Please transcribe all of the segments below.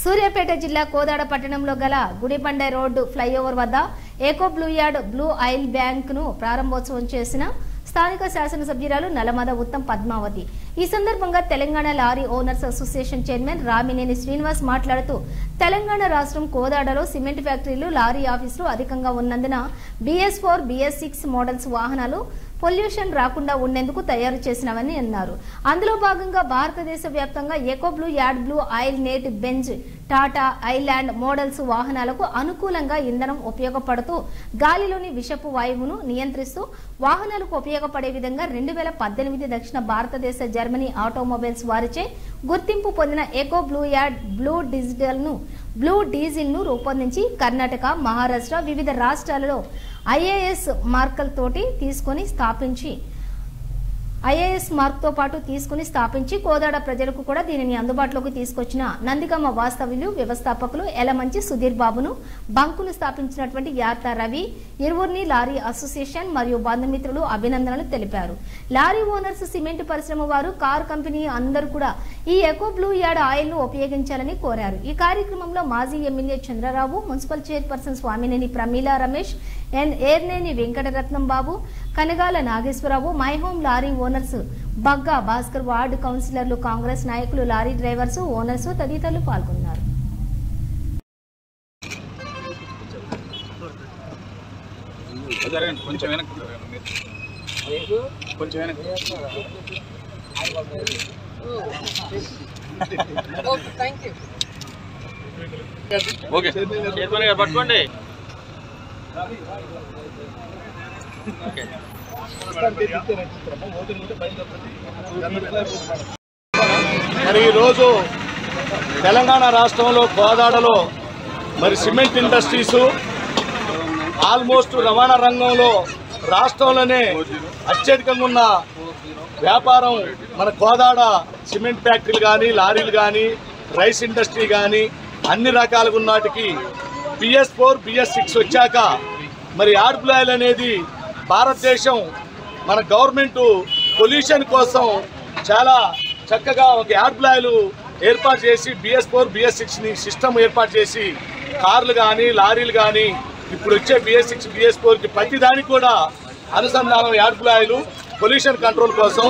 సూర్యాపేట జిల్లా కోదాడ పట్టణంలో గల గుడిబండ రోడ్డు ఫ్లైఓవర్ వద్ద ఏకో blue yard blue oil bank ను ప్రారంభోత్సవం చేసిన స్థానిక శాసనసభ్యురాలు నలమద ఉత్తమ్ పద్మావతి. ఈ సందర్భంగా Telangana lorry owners association chairman Ramineni Srinivas మాట్లాడుతూ తెలంగాణ రాష్ట్రం కోదాడలో సిమెంట్ ఫ్యాక్టరీలు, లారీ ఆఫీసులు అధికంగా ఉన్నందున BS4, BS6 మోడల్స్ వాహనాలు పొల్యూషన్ రాకుండా ఉండేందుకు తయారు చేసినవని అన్నారు. అందులో భాగంగా భారతదేశ వ్యాప్తంగా eco blue yard blue oil నేట్ బెంజ్ టాటా ఐలాండ్ మోడల్స్ వాహనాలకు అనుకూలంగా ఇంధనం ఉపయోగపడుతూ గాలిలోని విషపు వాయువును నియంత్రిస్తూ వాహనాలకు ఉపయోగపడే విధంగా 2018 దక్షిణ భారతదేశ జర్మనీ ఆటోమొబైల్స్ వారిచే గుర్తింపు పొందిన ఏకో బ్లూ యార్డ్ బ్లూ డీజిల్ ను రూపొందించి కర్ణాటక, మహారాష్ట్ర వివిధ రాష్ట్రాలలో IAS మార్కులతోటి తీసుకుని కోదాడ ప్రజలకు కూడా దీనిని అందుబాటులోకి తీసుకొచ్చిన నందిగామ వాస్తవ్యులు, వ్యవస్థాపకులు ఎలమంచి సుధీర్ బాబును, బంకును స్థాపించినటువంటి యార్తా రవి, ఇరువురిని లారీ అసోసియేషన్ మరియు బంధుమిత్రులు అభినందనలు తెలిపారు. లారీ ఓనర్స్, సిమెంట్ పరిశ్రమ వారు, కార్ కంపెనీ అందరూ కూడా ఈ ఎకో బ్లూ యార్డ్ ఆయిల్ ను ఉపయోగించాలని కోరారు. ఈ కార్యక్రమంలో మాజీ MLA Chandrarao, municipal chairperson Swamineni Pramila Ramesh, Erneni Venkataratnam Babu, Kanagala Nageswararao, my home lorry owners Bagga Bhaskar, ward కౌన్సిలర్లు, కాంగ్రెస్ నాయకులు, లారీ డ్రైవర్స్, ఓనర్స్ తదితరులు పాల్గొన్నారు. మరి ఈరోజు తెలంగాణ రాష్ట్రంలో కోదాడలో మరి సిమెంట్ ఇండస్ట్రీసు ఆల్మోస్ట్ రవాణా రంగంలో రాష్ట్రంలోనే అత్యధికంగా ఉన్న వ్యాపారం మన కోదాడ సిమెంట్ ఫ్యాక్టరీలు కానీ, లారీలు కానీ, రైస్ ఇండస్ట్రీ కానీ అన్ని రకాలుగా ఉన్నటికి BS4, BS6 వచ్చాక మరి యార్డ్ బ్లూ ఆయిల్ అనేది భారతదేశం మన గవర్నమెంట్ పొల్యూషన్ కోసం చాలా చక్కగా ఒక యార్డ్ బ్లూ ఆయిల్ ఏర్పాటు చేసి BS4, BS6ని సిస్టమ్ ఏర్పాటు చేసి కార్లు కానీ, లారీలు కానీ ఇప్పుడు వచ్చే BS6, BS4కి ప్రతి దానికి కూడా అనుసంధానం yard blue oil pollution control కోసం.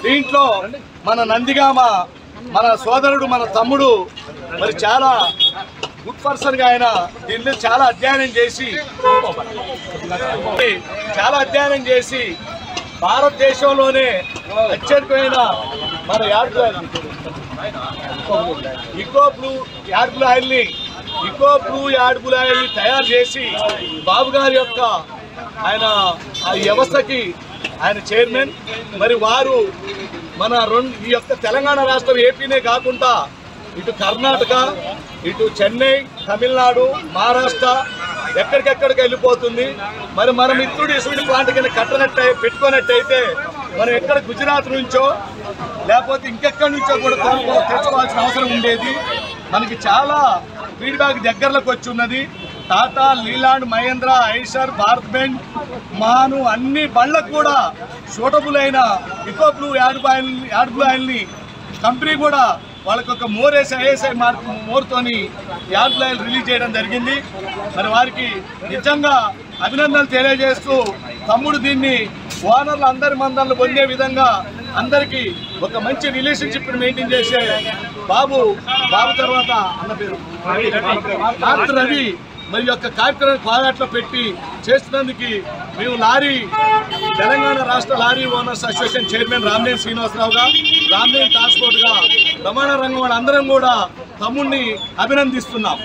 దీంట్లో మన నందిగామ మన సోదరుడు, మన తమ్ముడు మరి చాలా గుడ్ పర్సన్గా ఆయన దీన్ని చాలా అధ్యయనం చేసి భారతదేశంలోనే అత్యధికమైన మన ఇకో బ్లూ యార్డ్ బ్లూ ఆయిల్ని తయారు చేసి బాబు గారి యొక్క ఆయన ఆ వ్యవస్థకి ఆయన చైర్మన్. మరి వారు మన ఈ యొక్క తెలంగాణ రాష్ట్రం ఏపీనే కాకుండా ఇటు కర్ణాటక, ఇటు చెన్నై, తమిళనాడు, మహారాష్ట్ర ఎక్కడికెక్కడికి వెళ్ళిపోతుంది. మరి మన మిత్రుడు ఇసుడి ప్లాంట్ కింద పెట్టుకున్నట్టయితే మనం ఎక్కడ గుజరాత్ నుంచో లేకపోతే ఇంకెక్కడి నుంచో కూడా తెచ్చుకోవాల్సిన అవసరం ఉండేది. మనకి చాలా ఫీడ్బ్యాక్ దగ్గరలోకి వచ్చి ఉన్నది. Tata, Leyland, Mahindra, Eicher, Bharat Benz, మాను అన్ని బండ్లకు కూడా సూటబుల్ అయిన ఇకో బ్లూ యార్డ్ బ్లూ ఆయిల్ని కంపెనీ కూడా వాళ్ళకి ఒక ISI మార్క్ మోర్తోని యార్డ్ బ్లూ ఆయిల్ రిలీజ్ చేయడం జరిగింది. మరి వారికి నిజంగా అభినందనలు తెలియజేస్తూ తమ్ముడు దీన్ని ఓనర్లు అందరి మందలను పొందే విధంగా అందరికీ ఒక మంచి రిలేషన్షిప్ మెయింటైన్ చేసే బాబు తర్వాత అన్న పేరు రవి మరి యొక్క కార్యక్రమం కోదాట్లో పెట్టి చేస్తున్నందుకు మేము తెలంగాణ రాష్ట్ర lorry owners association chairman Ramineni శ్రీనివాసరావుగా, రామినేని ట్రాన్స్పోర్ట్గా రవాణా రంగం వాళ్ళందరం కూడా తమ్ముడిని అభినందిస్తున్నాం.